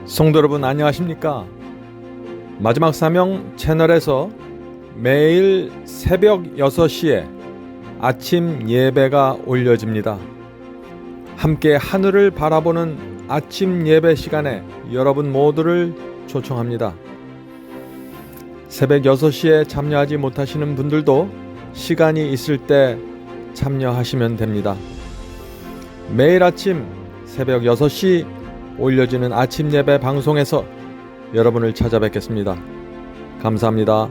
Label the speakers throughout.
Speaker 1: 성도 여러분 안녕하십니까? 마지막 사명 채널에서 매일 새벽 6시에 아침 예배가 올려집니다. 함께 하늘을 바라보는 아침 예배 시간에 여러분 모두를 초청합니다. 새벽 6시에 참여하지 못하시는 분들도 시간이 있을 때 참여하시면 됩니다. 매일 아침 새벽 6시 올려지는 아침 예배 방송에서 여러분을 찾아뵙겠습니다. 감사합니다.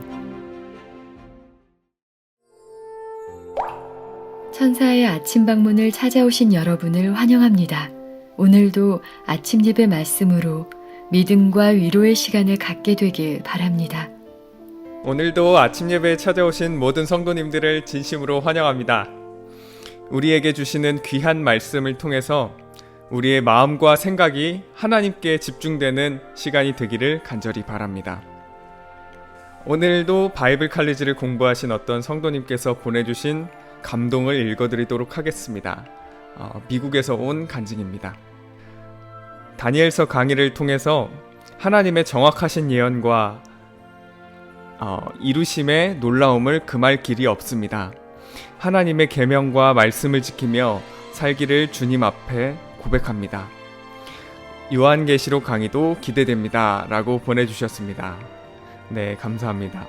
Speaker 2: 천사의 아침 방문을 찾아오신 여러분을 환영합니다. 오늘도 아침 예배 말씀으로 믿음과 위로의 시간을 갖게 되길 바랍니다.
Speaker 3: 오늘도 아침 예배에 찾아오신 모든 성도님들을 진심으로 환영합니다. 우리에게 주시는 귀한 말씀을 통해서 우리의 마음과 생각이 하나님께 집중되는 시간이 되기를 간절히 바랍니다. 오늘도 바이블 칼리지를 공부하신 어떤 성도님께서 보내주신 감동을 읽어드리도록 하겠습니다. 미국에서 온 간증입니다. 다니엘서 강의를 통해서 하나님의 정확하신 예언과 이루심의 놀라움을 금할 길이 없습니다. 하나님의 계명과 말씀을 지키며 살기를 주님 앞에 고백합니다. 요한계시록 강의도 기대됩니다 라고 보내주셨습니다. 네, 감사합니다.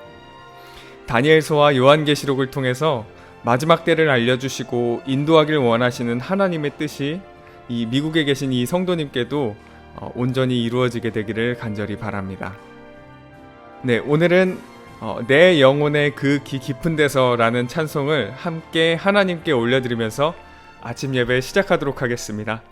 Speaker 3: 다니엘서와 요한계시록을 통해서 마지막 때를 알려주시고 인도하길 원하시는 하나님의 뜻이 이 미국에 계신 이 성도님께도 온전히 이루어지게 되기를 간절히 바랍니다. 네, 오늘은 내 영혼의 그 깊은 데서라는 찬송을 함께 하나님께 올려드리면서 아침 예배 시작하도록 하겠습니다.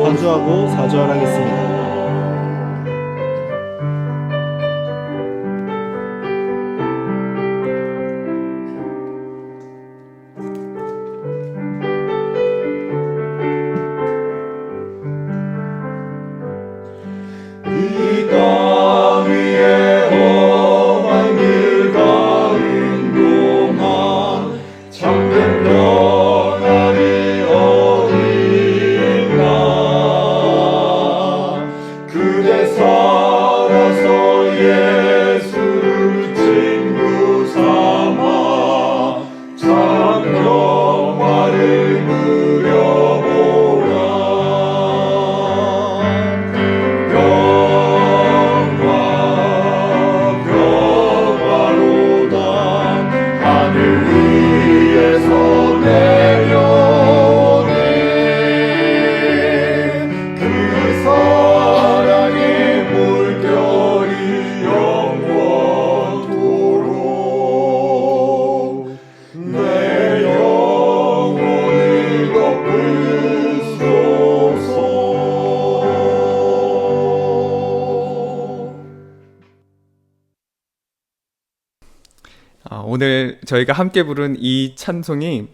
Speaker 4: 간주하고 사죄하겠습니다.
Speaker 5: 이 땅 위에 험한 길 가는 동안 참된 평안이 어디있나. 그대 살아서 예수를 친구 삼아 참 평화를 누려보라. 평화
Speaker 3: 오늘 저희가 함께 부른 이 찬송이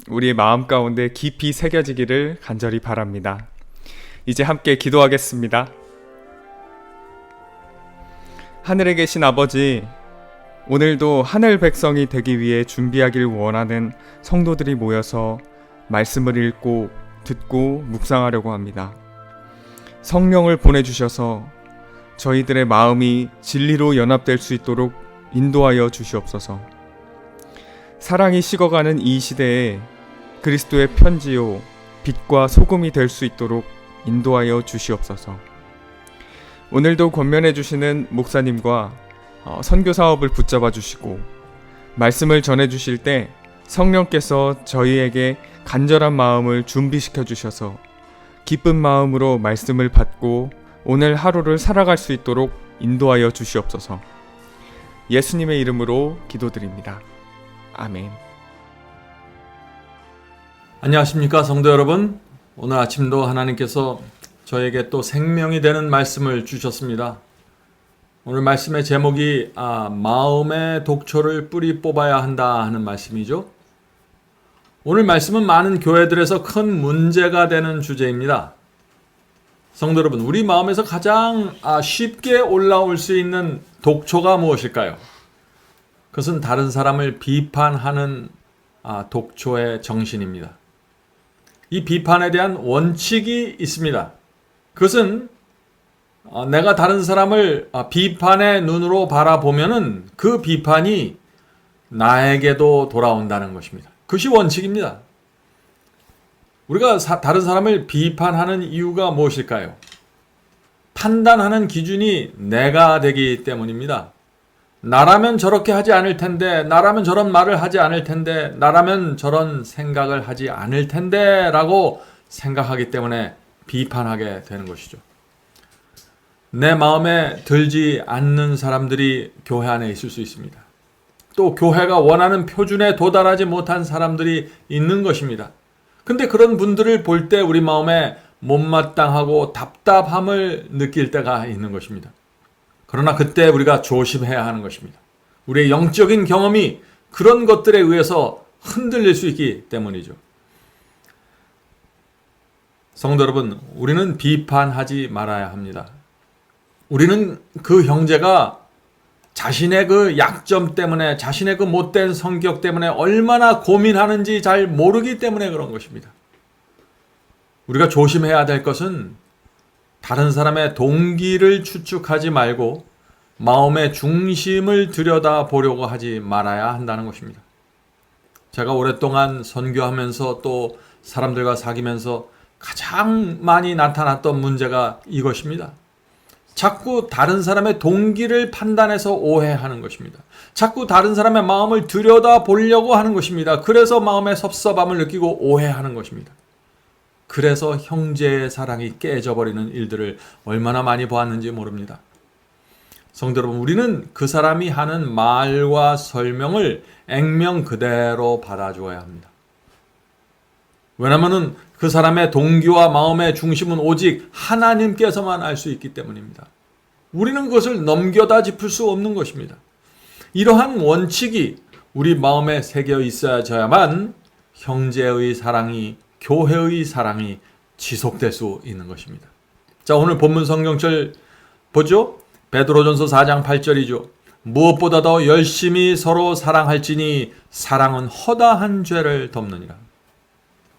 Speaker 3: 우리의 마음 가운데 깊이 새겨지기를 간절히 바랍니다. 이제 함께 기도하겠습니다. 하늘에 계신 아버지, 오늘도 하늘 백성이 되기 위해 준비하길 원하는 성도들이 모여서 말씀을 읽고 듣고 묵상하려고 합니다. 성령을 보내주셔서 저희들의 마음이 진리로 연합될 수 있도록 인도하여 주시옵소서. 사랑이 식어가는 이 시대에 그리스도의 편지요 빛과 소금이 될 수 있도록 인도하여 주시옵소서. 오늘도 권면해 주시는 목사님과 선교 사업을 붙잡아 주시고 말씀을 전해 주실 때 성령께서 저희에게 간절한 마음을 준비시켜 주셔서 기쁜 마음으로 말씀을 받고 오늘 하루를 살아갈 수 있도록 인도하여 주시옵소서. 예수님의 이름으로 기도드립니다. 아멘.
Speaker 1: 안녕하십니까 성도 여러분. 오늘 아침도 하나님께서 저에게 또 생명이 되는 말씀을 주셨습니다. 오늘 말씀의 제목이 마음의 독초를 뿌리 뽑아야 한다 하는 말씀이죠. 오늘 말씀은 많은 교회들에서 큰 문제가 되는 주제입니다. 성도 여러분, 우리 마음에서 가장 쉽게 올라올 수 있는 독초가 무엇일까요? 그것은 다른 사람을 비판하는 독초의 정신입니다. 이 비판에 대한 원칙이 있습니다. 그것은 내가 다른 사람을 비판의 눈으로 바라보면은 그 비판이 나에게도 돌아온다는 것입니다. 그것이 원칙입니다. 우리가 다른 사람을 비판하는 이유가 무엇일까요? 판단하는 기준이 내가 되기 때문입니다. 나라면 저렇게 하지 않을 텐데, 나라면 저런 말을 하지 않을 텐데, 나라면 저런 생각을 하지 않을 텐데 라고 생각하기 때문에 비판하게 되는 것이죠. 내 마음에 들지 않는 사람들이 교회 안에 있을 수 있습니다. 또 교회가 원하는 표준에 도달하지 못한 사람들이 있는 것입니다. 근데 그런 분들을 볼 때 우리 마음에 못마땅하고 답답함을 느낄 때가 있는 것입니다. 그러나 그때 우리가 조심해야 하는 것입니다. 우리의 영적인 경험이 그런 것들에 의해서 흔들릴 수 있기 때문이죠. 성도 여러분, 우리는 비판하지 말아야 합니다. 우리는 그 형제가 자신의 그 약점 때문에, 자신의 그 못된 성격 때문에 얼마나 고민하는지 잘 모르기 때문에 그런 것입니다. 우리가 조심해야 될 것은 다른 사람의 동기를 추측하지 말고 마음의 중심을 들여다보려고 하지 말아야 한다는 것입니다. 제가 오랫동안 선교하면서 또 사람들과 사귀면서 가장 많이 나타났던 문제가 이것입니다. 자꾸 다른 사람의 동기를 판단해서 오해하는 것입니다. 자꾸 다른 사람의 마음을 들여다보려고 하는 것입니다. 그래서 마음의 섭섭함을 느끼고 오해하는 것입니다. 그래서 형제의 사랑이 깨져버리는 일들을 얼마나 많이 보았는지 모릅니다. 성도 여러분, 우리는 그 사람이 하는 말과 설명을 액면 그대로 받아줘야 합니다. 왜냐하면 그 사람의 동기와 마음의 중심은 오직 하나님께서만 알 수 있기 때문입니다. 우리는 그것을 넘겨다 짚을 수 없는 것입니다. 이러한 원칙이 우리 마음에 새겨 있어야만 형제의 사랑이, 교회의 사랑이 지속될 수 있는 것입니다. 자, 오늘 본문 성경절 보죠? 베드로전서 4장 8절이죠. 무엇보다 더 열심히 서로 사랑할지니 사랑은 허다한 죄를 덮느니라.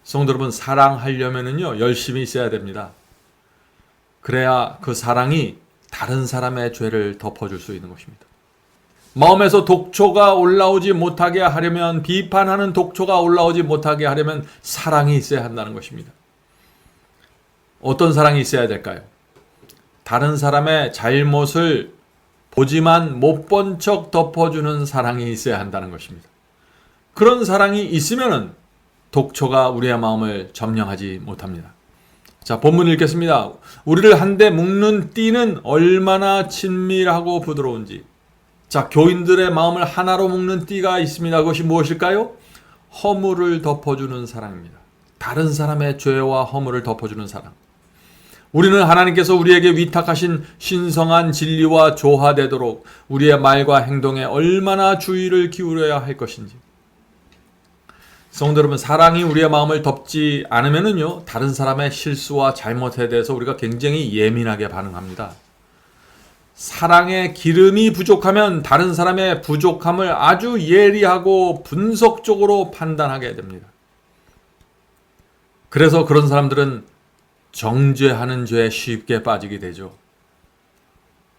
Speaker 1: 성도 여러분, 사랑하려면은요, 열심히 있어야 됩니다. 그래야 그 사랑이 다른 사람의 죄를 덮어줄 수 있는 것입니다. 마음에서 독초가 올라오지 못하게 하려면, 비판하는 독초가 올라오지 못하게 하려면 사랑이 있어야 한다는 것입니다. 어떤 사랑이 있어야 될까요? 다른 사람의 잘못을 보지만 못 본 척 덮어주는 사랑이 있어야 한다는 것입니다. 그런 사랑이 있으면은 독초가 우리의 마음을 점령하지 못합니다. 자, 본문 읽겠습니다. 우리를 한데 묶는 띠는 얼마나 친밀하고 부드러운지. 자, 교인들의 마음을 하나로 묶는 띠가 있습니다. 그것이 무엇일까요? 허물을 덮어주는 사랑입니다. 다른 사람의 죄와 허물을 덮어주는 사랑. 우리는 하나님께서 우리에게 위탁하신 신성한 진리와 조화되도록 우리의 말과 행동에 얼마나 주의를 기울여야 할 것인지. 성도 여러분, 사랑이 우리의 마음을 덮지 않으면은요, 다른 사람의 실수와 잘못에 대해서 우리가 굉장히 예민하게 반응합니다. 사랑의 기름이 부족하면 다른 사람의 부족함을 아주 예리하고 분석적으로 판단하게 됩니다. 그래서 그런 사람들은 정죄하는 죄에 쉽게 빠지게 되죠.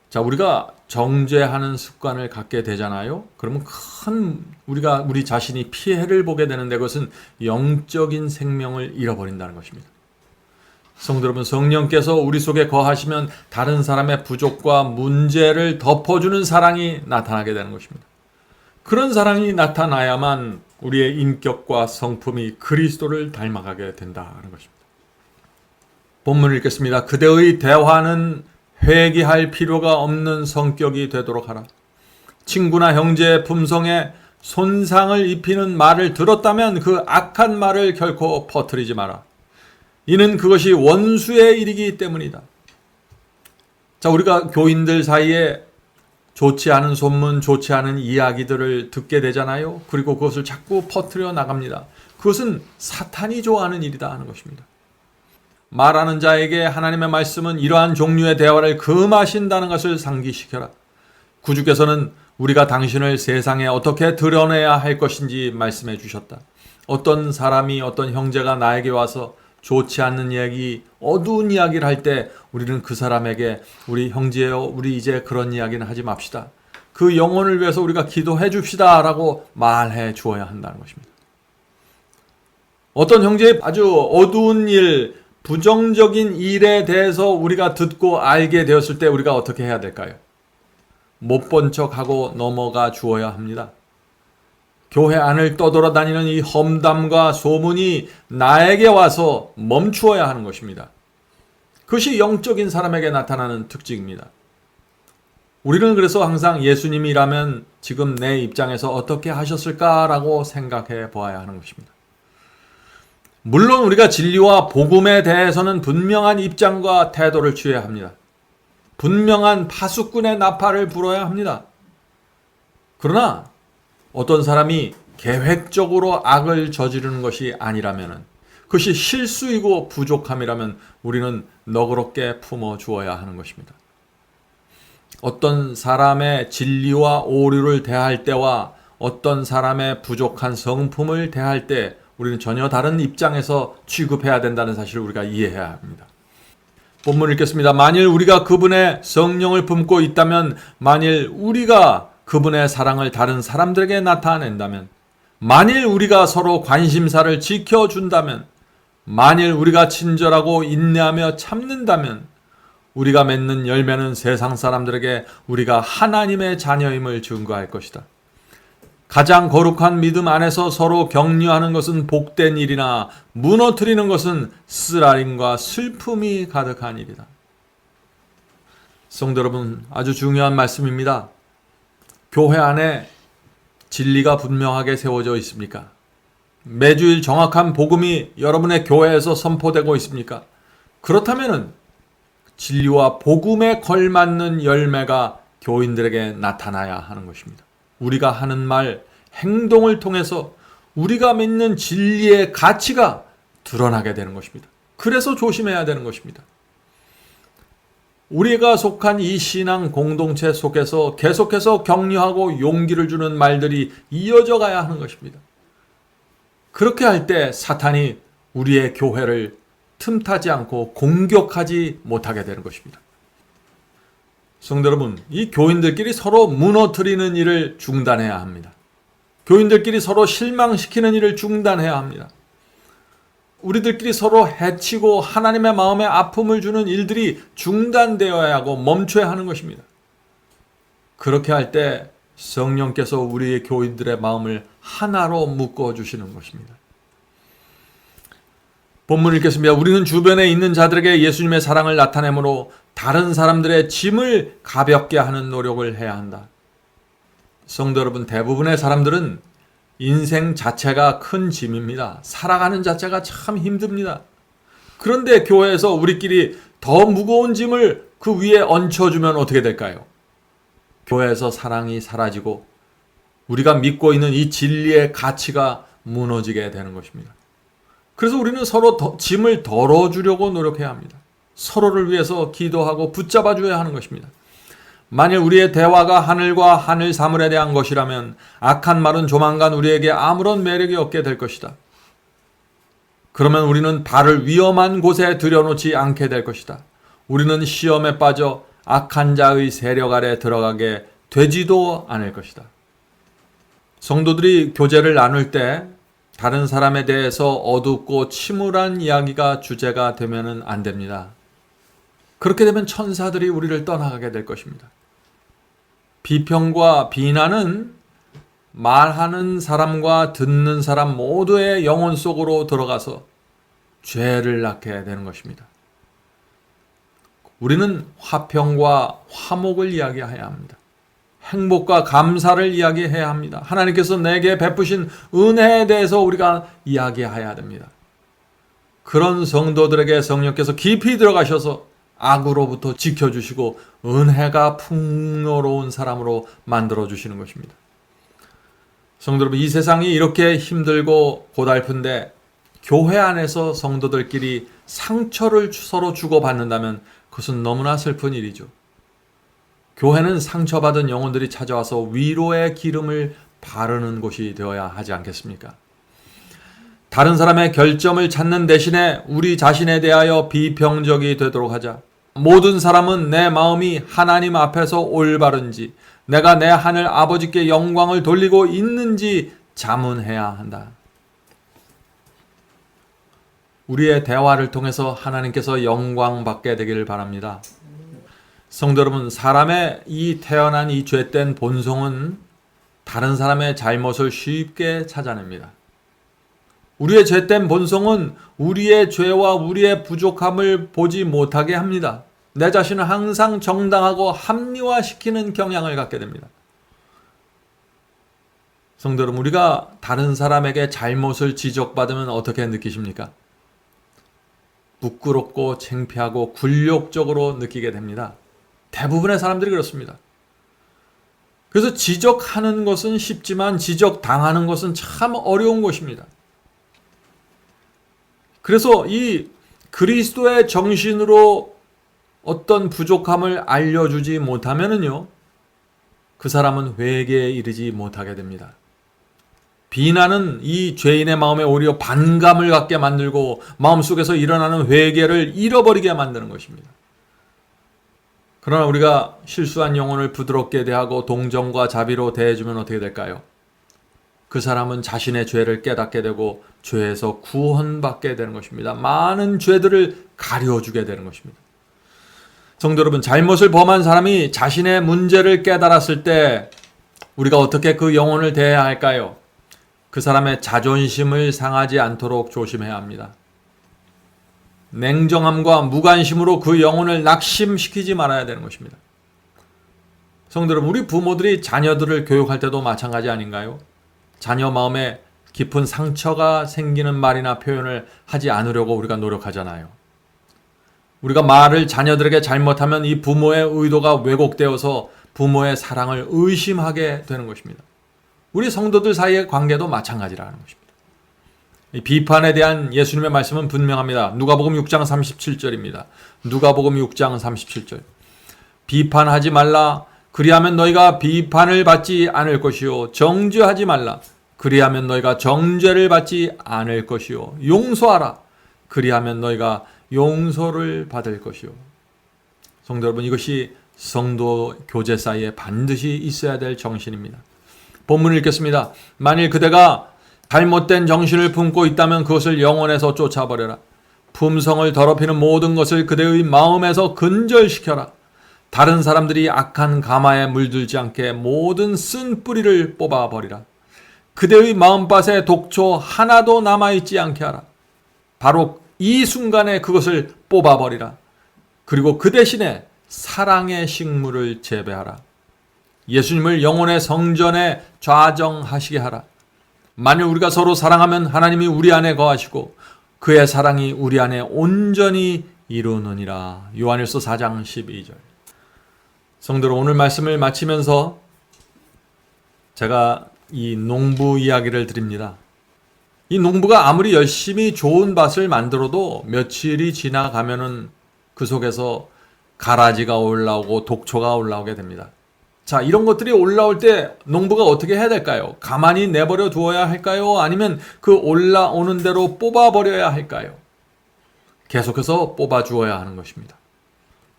Speaker 1: 자, 우리가 정죄하는 습관을 갖게 되잖아요. 그러면 우리 자신이 피해를 보게 되는데 그것은 영적인 생명을 잃어버린다는 것입니다. 성도 여러분, 성령께서 우리 속에 거하시면 다른 사람의 부족과 문제를 덮어주는 사랑이 나타나게 되는 것입니다. 그런 사랑이 나타나야만 우리의 인격과 성품이 그리스도를 닮아가게 된다는 것입니다. 본문을 읽겠습니다. 그대의 대화는 회개할 필요가 없는 성격이 되도록 하라. 친구나 형제의 품성에 손상을 입히는 말을 들었다면 그 악한 말을 결코 퍼뜨리지 마라. 이는 그것이 원수의 일이기 때문이다. 자, 우리가 교인들 사이에 좋지 않은 소문, 좋지 않은 이야기들을 듣게 되잖아요. 그리고 그것을 자꾸 퍼뜨려 나갑니다. 그것은 사탄이 좋아하는 일이다 하는 것입니다. 말하는 자에게 하나님의 말씀은 이러한 종류의 대화를 금하신다는 것을 상기시켜라. 구주께서는 우리가 당신을 세상에 어떻게 드러내야 할 것인지 말씀해 주셨다. 어떤 사람이, 어떤 형제가 나에게 와서 좋지 않는 이야기, 어두운 이야기를 할 때 우리는 그 사람에게 우리 형제여, 우리 이제 그런 이야기는 하지 맙시다. 그 영혼을 위해서 우리가 기도해 줍시다 라고 말해 주어야 한다는 것입니다. 어떤 형제의 아주 어두운 일, 부정적인 일에 대해서 우리가 듣고 알게 되었을 때 우리가 어떻게 해야 될까요? 못 본 척하고 넘어가 주어야 합니다. 교회 안을 떠돌아다니는 이 험담과 소문이 나에게 와서 멈추어야 하는 것입니다. 그것이 영적인 사람에게 나타나는 특징입니다. 우리는 그래서 항상 예수님이라면 지금 내 입장에서 어떻게 하셨을까라고 생각해 보아야 하는 것입니다. 물론 우리가 진리와 복음에 대해서는 분명한 입장과 태도를 취해야 합니다. 분명한 파수꾼의 나팔을 불어야 합니다. 그러나 어떤 사람이 계획적으로 악을 저지르는 것이 아니라면, 그것이 실수이고 부족함이라면 우리는 너그럽게 품어주어야 하는 것입니다. 어떤 사람의 진리와 오류를 대할 때와 어떤 사람의 부족한 성품을 대할 때 우리는 전혀 다른 입장에서 취급해야 된다는 사실을 우리가 이해해야 합니다. 본문 읽겠습니다. 만일 우리가 그분의 성령을 품고 있다면, 만일 우리가 그분의 사랑을 다른 사람들에게 나타낸다면, 만일 우리가 서로 관심사를 지켜준다면, 만일 우리가 친절하고 인내하며 참는다면 우리가 맺는 열매는 세상 사람들에게 우리가 하나님의 자녀임을 증거할 것이다. 가장 거룩한 믿음 안에서 서로 격려하는 것은 복된 일이나 무너뜨리는 것은 쓰라림과 슬픔이 가득한 일이다. 성도 여러분, 아주 중요한 말씀입니다. 교회 안에 진리가 분명하게 세워져 있습니까? 매주일 정확한 복음이 여러분의 교회에서 선포되고 있습니까? 그렇다면 진리와 복음에 걸맞는 열매가 교인들에게 나타나야 하는 것입니다. 우리가 하는 말, 행동을 통해서 우리가 믿는 진리의 가치가 드러나게 되는 것입니다. 그래서 조심해야 되는 것입니다. 우리가 속한 이 신앙 공동체 속에서 계속해서 격려하고 용기를 주는 말들이 이어져 가야 하는 것입니다. 그렇게 할 때 사탄이 우리의 교회를 틈타지 않고 공격하지 못하게 되는 것입니다. 성도 여러분, 이 교인들끼리 서로 무너뜨리는 일을 중단해야 합니다. 교인들끼리 서로 실망시키는 일을 중단해야 합니다. 우리들끼리 서로 해치고 하나님의 마음에 아픔을 주는 일들이 중단되어야 하고 멈춰야 하는 것입니다. 그렇게 할 때 성령께서 우리의 교인들의 마음을 하나로 묶어주시는 것입니다. 본문을 읽겠습니다. 우리는 주변에 있는 자들에게 예수님의 사랑을 나타내므로 다른 사람들의 짐을 가볍게 하는 노력을 해야 한다. 성도 여러분, 대부분의 사람들은 인생 자체가 큰 짐입니다. 살아가는 자체가 참 힘듭니다. 그런데 교회에서 우리끼리 더 무거운 짐을 그 위에 얹혀주면 어떻게 될까요? 교회에서 사랑이 사라지고 우리가 믿고 있는 이 진리의 가치가 무너지게 되는 것입니다. 그래서 우리는 서로 짐을 덜어주려고 노력해야 합니다. 서로를 위해서 기도하고 붙잡아줘야 하는 것입니다. 만일 우리의 대화가 하늘과 하늘 사물에 대한 것이라면 악한 말은 조만간 우리에게 아무런 매력이 없게 될 것이다. 그러면 우리는 발을 위험한 곳에 들여놓지 않게 될 것이다. 우리는 시험에 빠져 악한 자의 세력 아래 들어가게 되지도 않을 것이다. 성도들이 교제를 나눌 때 다른 사람에 대해서 어둡고 침울한 이야기가 주제가 되면은 안 됩니다. 그렇게 되면 천사들이 우리를 떠나가게 될 것입니다. 비평과 비난은 말하는 사람과 듣는 사람 모두의 영혼 속으로 들어가서 죄를 낳게 되는 것입니다. 우리는 화평과 화목을 이야기해야 합니다. 행복과 감사를 이야기해야 합니다. 하나님께서 내게 베푸신 은혜에 대해서 우리가 이야기해야 됩니다. 그런 성도들에게 성령께서 깊이 들어가셔서 악으로부터 지켜주시고 은혜가 풍요로운 사람으로 만들어주시는 것입니다. 성도 여러분, 이 세상이 이렇게 힘들고 고달픈데 교회 안에서 성도들끼리 상처를 서로 주고받는다면 그것은 너무나 슬픈 일이죠. 교회는 상처받은 영혼들이 찾아와서 위로의 기름을 바르는 곳이 되어야 하지 않겠습니까? 다른 사람의 결점을 찾는 대신에 우리 자신에 대하여 비평적이 되도록 하자. 모든 사람은 내 마음이 하나님 앞에서 올바른지, 내가 내 하늘 아버지께 영광을 돌리고 있는지 자문해야 한다. 우리의 대화를 통해서 하나님께서 영광 받게 되기를 바랍니다. 성도 여러분, 사람의 이 태어난 이 죄된 본성은 다른 사람의 잘못을 쉽게 찾아냅니다. 우리의 죄된 본성은 우리의 죄와 우리의 부족함을 보지 못하게 합니다. 내 자신을 항상 정당하고 합리화시키는 경향을 갖게 됩니다. 성도 여러분, 우리가 다른 사람에게 잘못을 지적받으면 어떻게 느끼십니까? 부끄럽고 창피하고 굴욕적으로 느끼게 됩니다. 대부분의 사람들이 그렇습니다. 그래서 지적하는 것은 쉽지만 지적당하는 것은 참 어려운 것입니다. 그래서 이 그리스도의 정신으로 어떤 부족함을 알려주지 못하면은요, 그 사람은 회개에 이르지 못하게 됩니다. 비난은 이 죄인의 마음에 오히려 반감을 갖게 만들고 마음속에서 일어나는 회개를 잃어버리게 만드는 것입니다. 그러나 우리가 실수한 영혼을 부드럽게 대하고 동정과 자비로 대해주면 어떻게 될까요? 그 사람은 자신의 죄를 깨닫게 되고 죄에서 구원받게 되는 것입니다. 많은 죄들을 가려주게 되는 것입니다. 성도 여러분, 잘못을 범한 사람이 자신의 문제를 깨달았을 때 우리가 어떻게 그 영혼을 대해야 할까요? 그 사람의 자존심을 상하지 않도록 조심해야 합니다. 냉정함과 무관심으로 그 영혼을 낙심시키지 말아야 되는 것입니다. 성도 여러분, 우리 부모들이 자녀들을 교육할 때도 마찬가지 아닌가요? 자녀 마음에 깊은 상처가 생기는 말이나 표현을 하지 않으려고 우리가 노력하잖아요. 우리가 말을 자녀들에게 잘못하면 이 부모의 의도가 왜곡되어서 부모의 사랑을 의심하게 되는 것입니다. 우리 성도들 사이의 관계도 마찬가지라는 것입니다. 이 비판에 대한 예수님의 말씀은 분명합니다. 누가복음 6장 37절입니다. 누가복음 6장 37절. 비판하지 말라. 그리하면 너희가 비판을 받지 않을 것이요. 정죄하지 말라. 그리하면 너희가 정죄를 받지 않을 것이요. 용서하라. 그리하면 너희가 용서를 받을 것이요. 성도 여러분, 이것이 성도 교제 사이에 반드시 있어야 될 정신입니다. 본문을 읽겠습니다. 만일 그대가 잘못된 정신을 품고 있다면 그것을 영혼에서 쫓아버려라. 품성을 더럽히는 모든 것을 그대의 마음에서 근절시켜라. 다른 사람들이 악한 가마에 물들지 않게 모든 쓴 뿌리를 뽑아버리라. 그대의 마음밭에 독초 하나도 남아있지 않게 하라. 바로 이 순간에 그것을 뽑아버리라. 그리고 그 대신에 사랑의 식물을 재배하라. 예수님을 영혼의 성전에 좌정하시게 하라. 만일 우리가 서로 사랑하면 하나님이 우리 안에 거하시고 그의 사랑이 우리 안에 온전히 이루느니라. 요한일서 4장 12절. 성도로, 오늘 말씀을 마치면서 제가 이 농부 이야기를 드립니다. 이 농부가 아무리 열심히 좋은 밭을 만들어도 며칠이 지나가면은 그 속에서 가라지가 올라오고 독초가 올라오게 됩니다. 자, 이런 것들이 올라올 때 농부가 어떻게 해야 될까요? 가만히 내버려 두어야 할까요? 아니면 그 올라오는 대로 뽑아버려야 할까요? 계속해서 뽑아 주어야 하는 것입니다.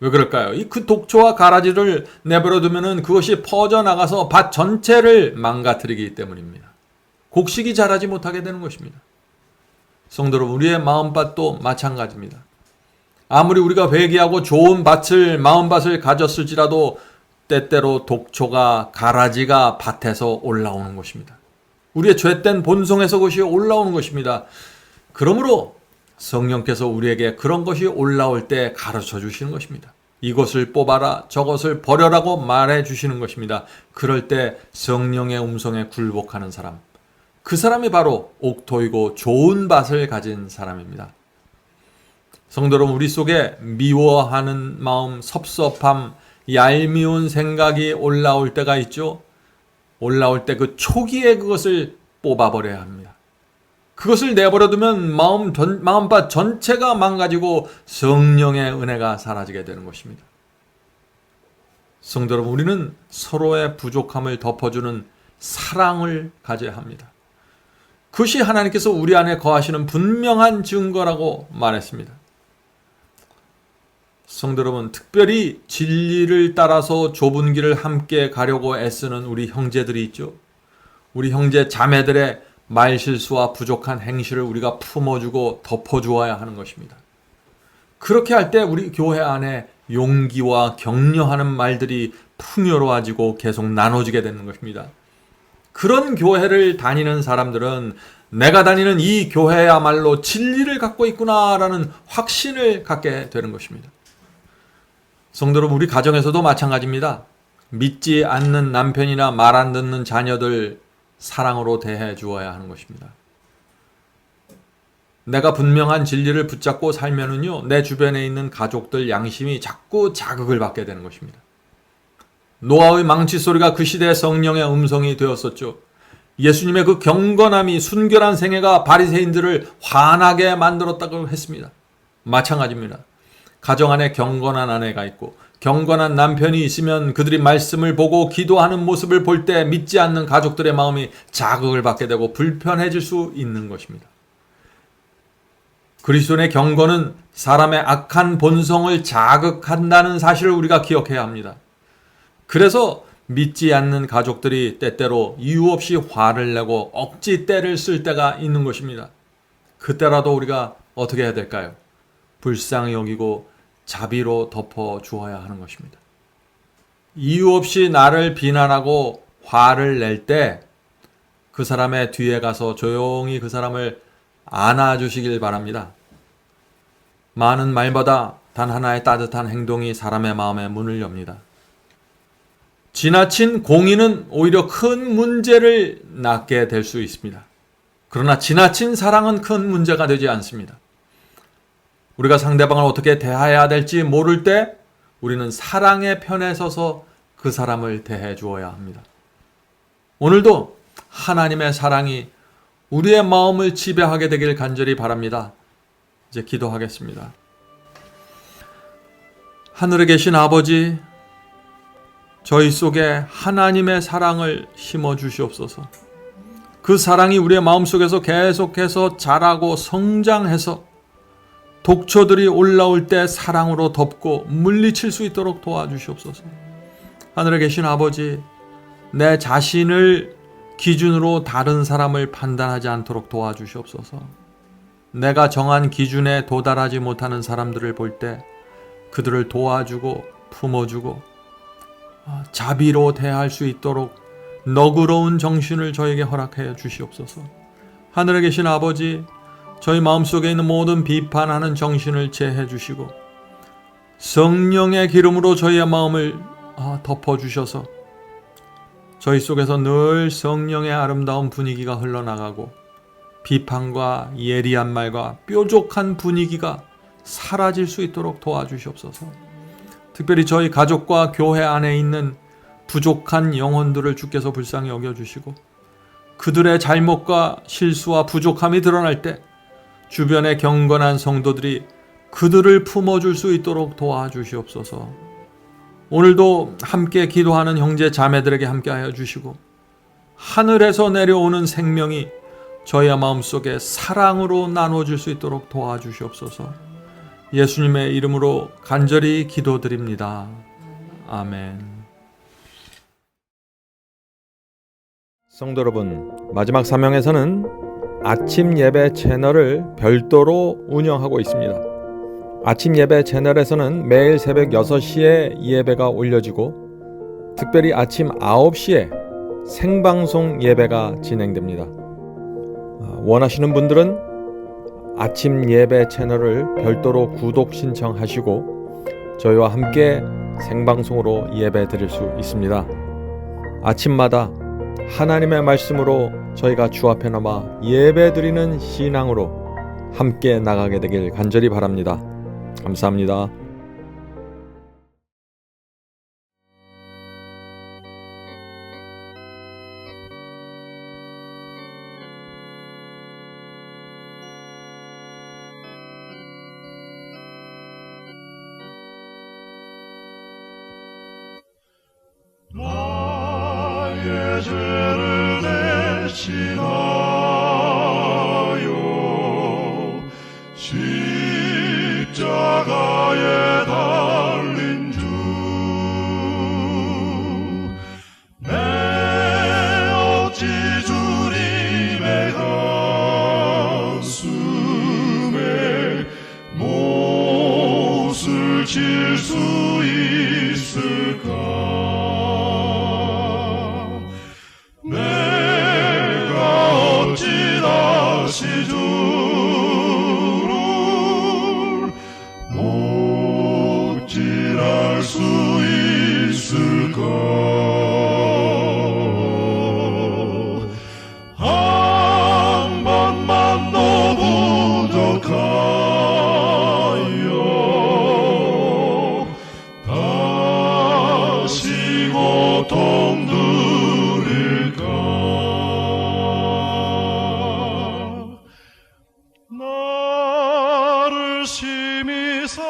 Speaker 1: 왜 그럴까요? 그 독초와 가라지를 내버려 두면은 그것이 퍼져나가서 밭 전체를 망가뜨리기 때문입니다. 곡식이 자라지 못하게 되는 것입니다. 성도 여러분, 우리의 마음밭도 마찬가지입니다. 아무리 우리가 회개하고 좋은 마음밭을 가졌을지라도 때때로 독초가, 가라지가 밭에서 올라오는 것입니다. 우리의 죄된 본성에서 그것이 올라오는 것입니다. 그러므로 성령께서 우리에게 그런 것이 올라올 때 가르쳐 주시는 것입니다. 이것을 뽑아라, 저것을 버려라고 말해 주시는 것입니다. 그럴 때 성령의 음성에 굴복하는 사람, 그 사람이 바로 옥토이고 좋은 밭을 가진 사람입니다. 성도 여러분, 우리 속에 미워하는 마음, 섭섭함, 얄미운 생각이 올라올 때가 있죠. 올라올 때 그 초기에 그것을 뽑아버려야 합니다. 그것을 내버려두면 마음밭 전체가 망가지고 성령의 은혜가 사라지게 되는 것입니다. 성도 여러분, 우리는 서로의 부족함을 덮어주는 사랑을 가져야 합니다. 그것이 하나님께서 우리 안에 거하시는 분명한 증거라고 말했습니다. 성도 여러분, 특별히 진리를 따라서 좁은 길을 함께 가려고 애쓰는 우리 형제들이 있죠. 우리 형제 자매들의 말실수와 부족한 행실을 우리가 품어주고 덮어주어야 하는 것입니다. 그렇게 할 때 우리 교회 안에 용기와 격려하는 말들이 풍요로워지고 계속 나눠지게 되는 것입니다. 그런 교회를 다니는 사람들은 내가 다니는 이 교회야말로 진리를 갖고 있구나라는 확신을 갖게 되는 것입니다. 성도 여러분, 우리 가정에서도 마찬가지입니다. 믿지 않는 남편이나 말 안 듣는 자녀들 사랑으로 대해 주어야 하는 것입니다. 내가 분명한 진리를 붙잡고 살면은요, 내 주변에 있는 가족들 양심이 자꾸 자극을 받게 되는 것입니다. 노아의 망치 소리가 그 시대의 성령의 음성이 되었었죠. 예수님의 그 경건함이, 순결한 생애가 바리새인들을 화나게 만들었다고 했습니다. 마찬가지입니다. 가정 안에 경건한 아내가 있고 경건한 남편이 있으면 그들이 말씀을 보고 기도하는 모습을 볼 때 믿지 않는 가족들의 마음이 자극을 받게 되고 불편해질 수 있는 것입니다. 그리스도인의 경건은 사람의 악한 본성을 자극한다는 사실을 우리가 기억해야 합니다. 그래서 믿지 않는 가족들이 때때로 이유 없이 화를 내고 억지 때를 쓸 때가 있는 것입니다. 그때라도 우리가 어떻게 해야 될까요? 불쌍히 여기고 자비로 덮어 주어야 하는 것입니다. 이유 없이 나를 비난하고 화를 낼 때 그 사람의 뒤에 가서 조용히 그 사람을 안아주시길 바랍니다. 많은 말보다 단 하나의 따뜻한 행동이 사람의 마음의 문을 엽니다. 지나친 공의는 오히려 큰 문제를 낳게 될 수 있습니다. 그러나 지나친 사랑은 큰 문제가 되지 않습니다. 우리가 상대방을 어떻게 대해야 될지 모를 때 우리는 사랑의 편에 서서 그 사람을 대해 주어야 합니다. 오늘도 하나님의 사랑이 우리의 마음을 지배하게 되길 간절히 바랍니다. 이제 기도하겠습니다. 하늘에 계신 아버지, 저희 속에 하나님의 사랑을 심어 주시옵소서. 그 사랑이 우리의 마음속에서 계속해서 자라고 성장해서 독초들이 올라올 때 사랑으로 덮고 물리칠 수 있도록 도와주시옵소서. 하늘에 계신 아버지, 내 자신을 기준으로 다른 사람을 판단하지 않도록 도와주시옵소서. 내가 정한 기준에 도달하지 못하는 사람들을 볼 때 그들을 도와주고 품어주고 자비로 대할 수 있도록 너그러운 정신을 저에게 허락해 주시옵소서. 하늘에 계신 아버지, 저희 마음속에 있는 모든 비판하는 정신을 제해 주시고 성령의 기름으로 저희의 마음을 덮어주셔서 저희 속에서 늘 성령의 아름다운 분위기가 흘러나가고 비판과 예리한 말과 뾰족한 분위기가 사라질 수 있도록 도와주시옵소서. 특별히 저희 가족과 교회 안에 있는 부족한 영혼들을 주께서 불쌍히 여겨주시고 그들의 잘못과 실수와 부족함이 드러날 때 주변의 경건한 성도들이 그들을 품어줄 수 있도록 도와주시옵소서. 오늘도 함께 기도하는 형제 자매들에게 함께하여 주시고 하늘에서 내려오는 생명이 저희의 마음속에 사랑으로 나눠질 수 있도록 도와주시옵소서. 예수님의 이름으로 간절히 기도드립니다. 아멘.
Speaker 6: 성도 여러분, 마지막 사명에서는 아침 예배 채널을 별도로 운영하고 있습니다. 아침 예배 채널에서는 매일 새벽 6시에 예배가 올려지고 특별히 아침 9시에 생방송 예배가 진행됩니다. 원하시는 분들은 아침 예배 채널을 별도로 구독 신청하시고 저희와 함께 생방송으로 예배 드릴 수 있습니다. 아침마다 하나님의 말씀으로 저희가 주 앞에 나와 예배 드리는 신앙으로 함께 나가게 되길 간절히 바랍니다. 감사합니다.
Speaker 5: 나의 죄를 대신하여 십자가에 달린 주, 내 어찌 주님의 가슴에 못을 칠 수 있을까? 다시 주를 목질할 수 있을까? 한 번만 더 부족하여 다시 고통 들일까? 나를 심히 사랑하사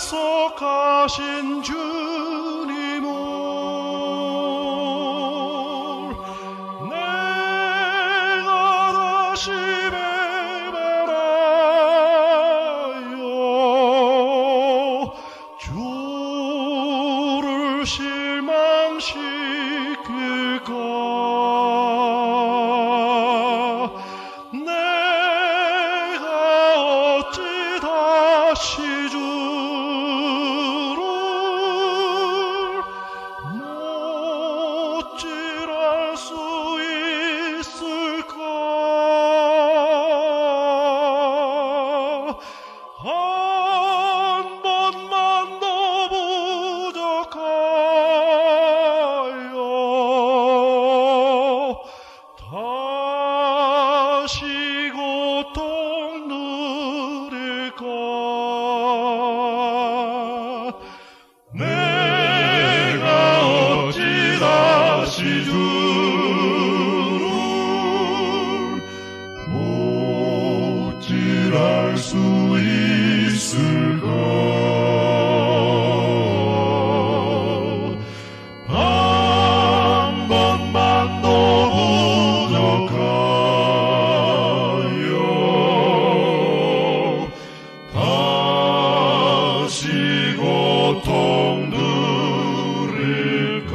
Speaker 5: 대속하신 주님을 내가 다시 배반하여 주를 실망시킬까? 내가 어찌 다시 주를 못질할 수 있을까? 한 번만 더 부족하여 다시 고통 누릴까? 내가 어찌 다시 주를 못질할 수 있을까? 한 번만 더 부족하여 다시 고통 누릴까?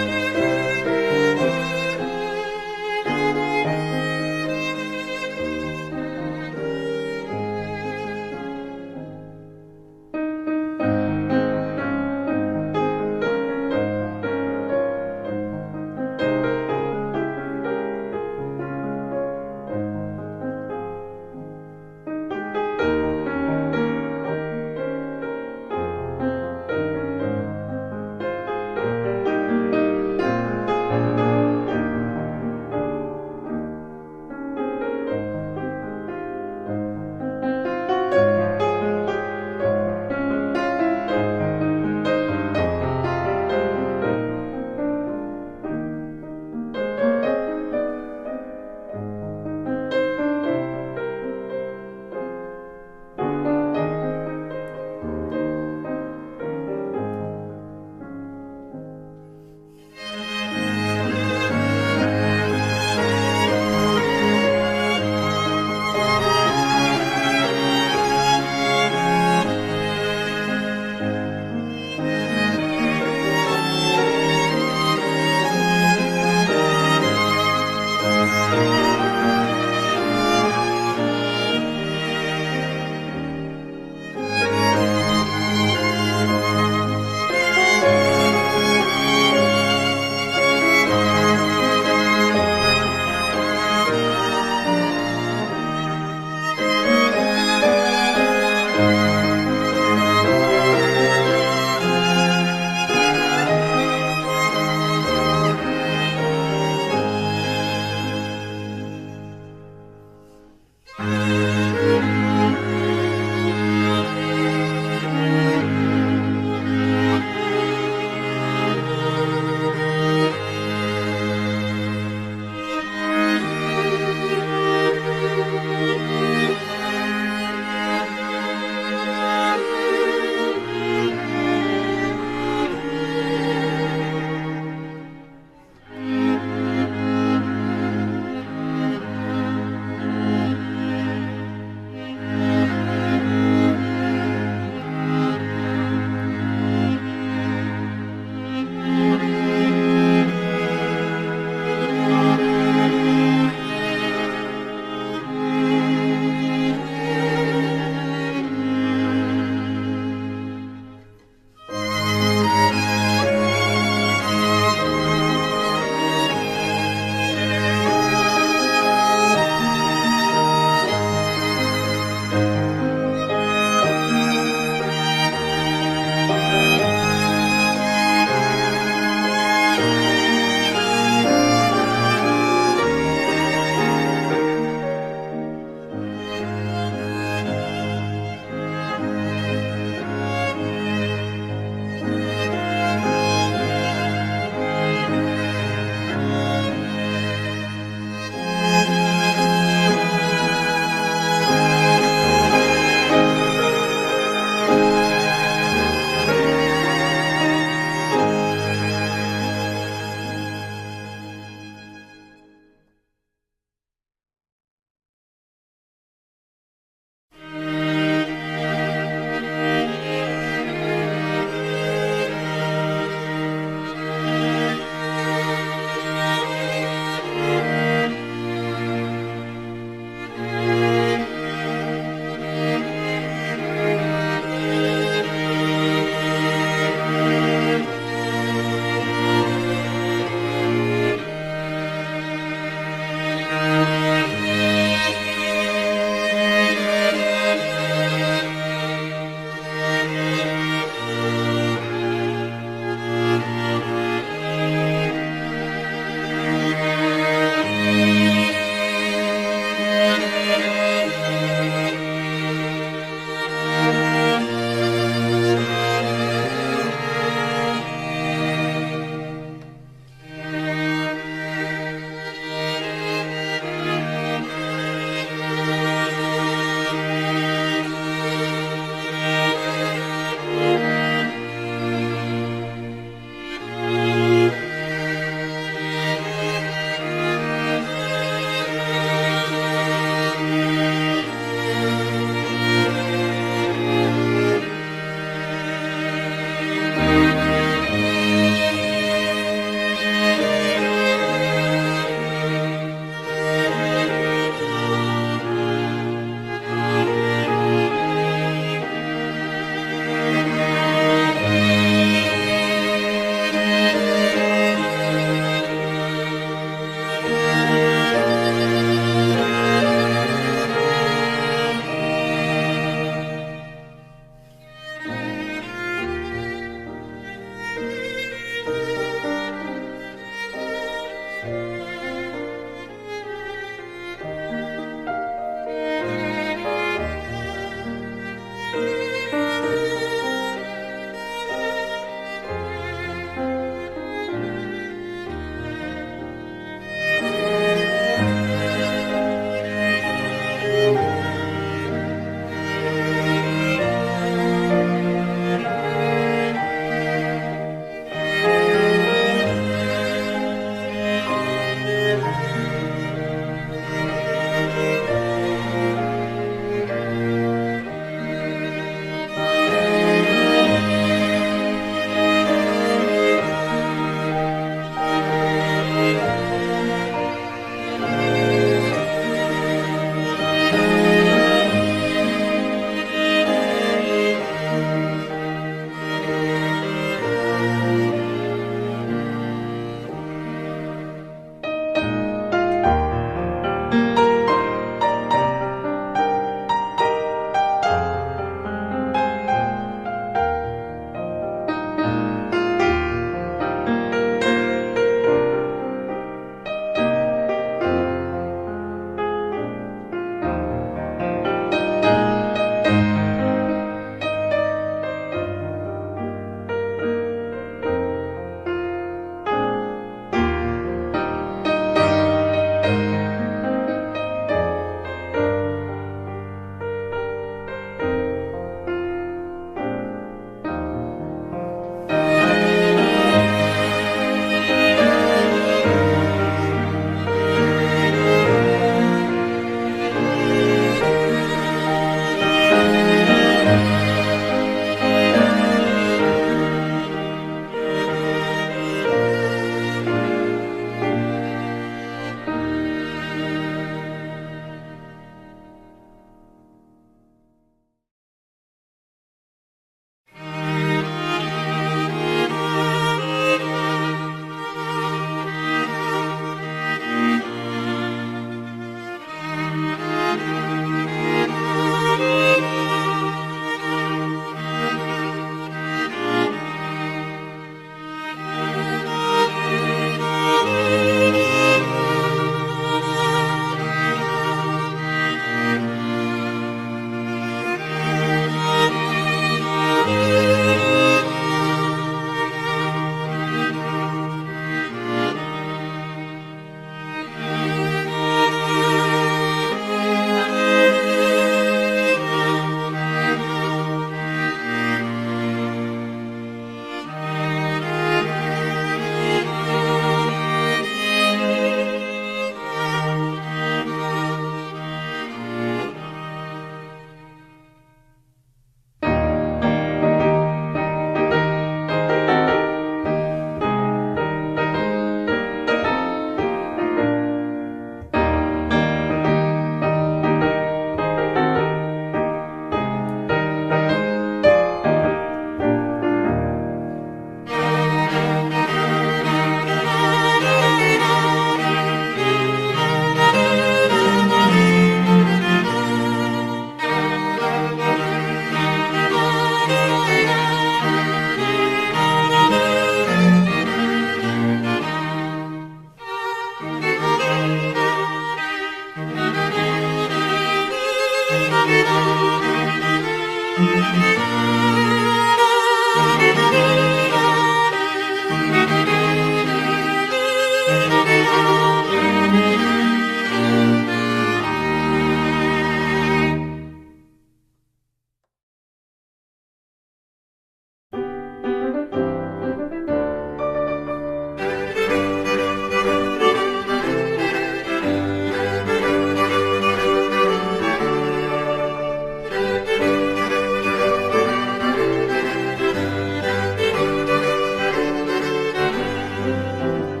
Speaker 5: 주